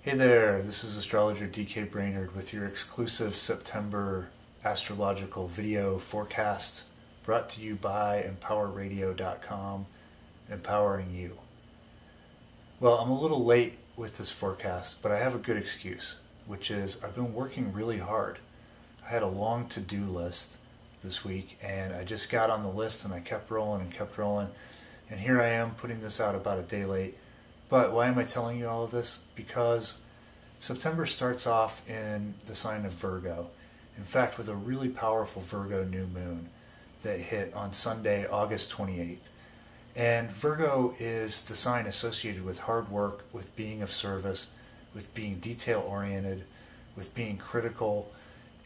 Hey there, this is Astrologer DK Brainard with your exclusive September astrological video forecast brought to you by empowerradio.com, empowering you. Well, I'm a little late with this forecast, but I have a good excuse, which is I've been working really hard. I had a long to-do list this week, and I just got on the list and I kept rolling, and here I am putting this out about a day late. But why am I telling you all of this? Because September starts off in the sign of Virgo. In fact, with a really powerful Virgo new moon that hit on Sunday, August 28th. And Virgo is the sign associated with hard work, with being of service, with being detail-oriented, with being critical,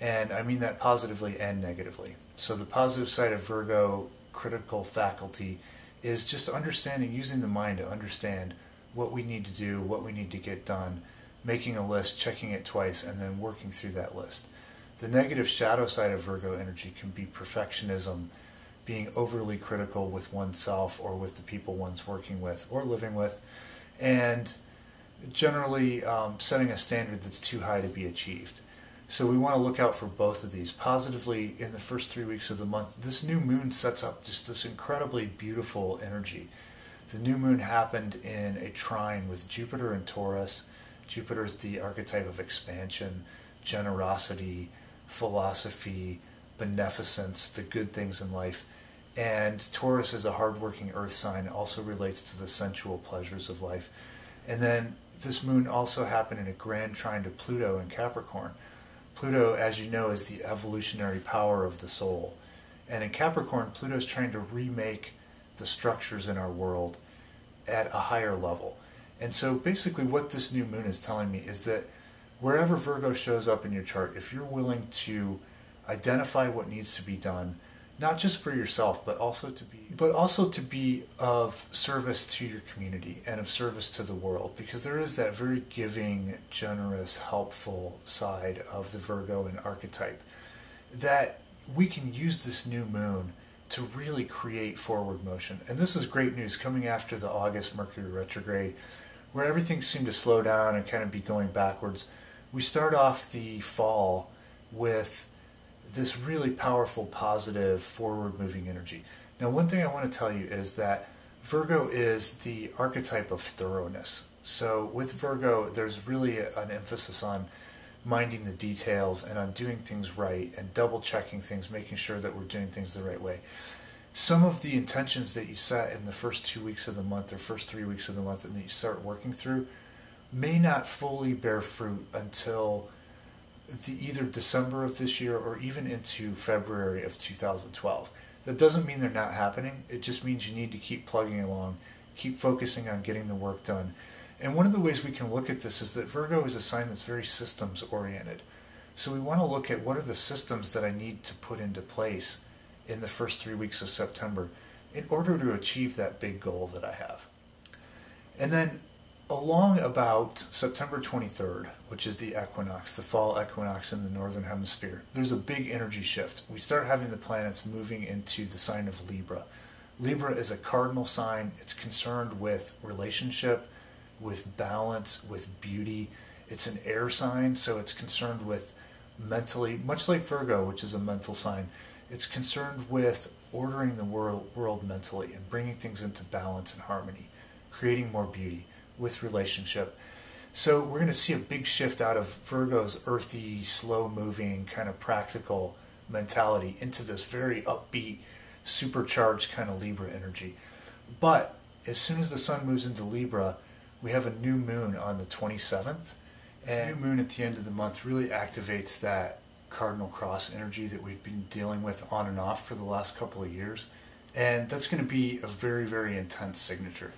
and I mean that positively and negatively. So the positive side of Virgo critical faculty is just understanding, using the mind to understand what we need to do, what we need to get done, making a list, checking it twice, and then working through that list. The negative shadow side of Virgo energy can be perfectionism, being overly critical with oneself or with the people one's working with or living with, and generally setting a standard that's too high to be achieved. So we want to look out for both of these. Positively, in the first 3 weeks of the month, this new moon sets up just this incredibly beautiful energy. The new moon happened in a trine with Jupiter and Taurus. Jupiter is the archetype of expansion, generosity, philosophy, beneficence, the good things in life. And Taurus is a hardworking earth sign, also relates to the sensual pleasures of life. And then this moon also happened in a grand trine to Pluto in Capricorn. Pluto, as you know, is the evolutionary power of the soul. And in Capricorn, Pluto is trying to remake the structures in our world at a higher level. And so basically what this new moon is telling me is that wherever Virgo shows up in your chart, if you're willing to identify what needs to be done, not just for yourself, but also to be of service to your community and of service to the world, because there is that very giving, generous, helpful side of the Virgoan archetype, that we can use this new moon to really create forward motion. And this is great news coming after the August Mercury Retrograde, where everything seemed to slow down and kind of be going backwards. We start off the fall with this really powerful, positive, forward-moving energy. Now, one thing I want to tell you is that Virgo is the archetype of thoroughness. So with Virgo, there's really an emphasis on minding the details and on doing things right and double-checking things, making sure that we're doing things the right way. Some of the intentions that you set in the first 2 weeks of the month or first 3 weeks of the month and that you start working through may not fully bear fruit until either December of this year or even into February of 2012. That doesn't mean they're not happening. It just means you need to keep plugging along, keep focusing on getting the work done. And one of the ways we can look at this is that Virgo is a sign that's very systems oriented. So we want to look at what are the systems that I need to put into place in the first 3 weeks of September in order to achieve that big goal that I have. And then along about September 23rd, which is the equinox, the fall equinox in the northern hemisphere, there's a big energy shift. We start having the planets moving into the sign of Libra. Libra is a cardinal sign. It's concerned with relationship, with balance, with beauty. It's an air sign, so it's concerned with mentally, much like Virgo, which is a mental sign. It's concerned with ordering the world mentally and bringing things into balance and harmony, creating more beauty with relationship. So we're going to see a big shift out of Virgo's earthy, slow-moving, kind of practical mentality into this very upbeat, supercharged kind of Libra energy. But as soon as the sun moves into Libra, we have a new moon on the 27th. And new moon at the end of the month really activates that cardinal cross energy that we've been dealing with on and off for the last couple of years. And that's going to be a very, very intense signature.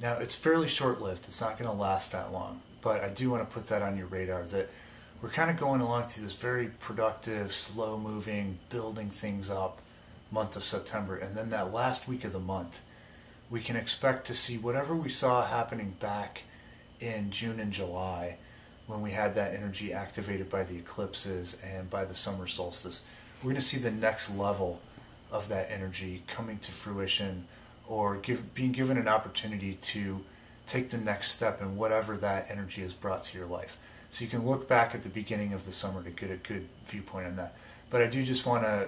Now, it's fairly short-lived. It's not going to last that long. But I do want to put that on your radar, that we're kind of going along through this very productive, slow-moving, building things up month of September. And then that last week of the month, we can expect to see whatever we saw happening back in June and July when we had that energy activated by the eclipses and by the summer solstice. We're going to see the next level of that energy coming to fruition, or being given an opportunity to take the next step in whatever that energy has brought to your life. So you can look back at the beginning of the summer to get a good viewpoint on that. But I do just want to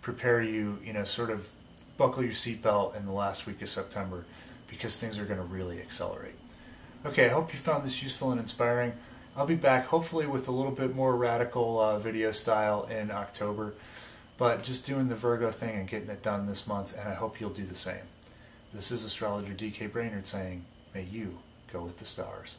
prepare you, sort of buckle your seatbelt in the last week of September, because things are going to really accelerate. Okay, I hope you found this useful and inspiring. I'll be back hopefully with a little bit more radical video style in October, but just doing the Virgo thing and getting it done this month, and I hope you'll do the same. This is Astrologer DK Brainard saying, may you go with the stars.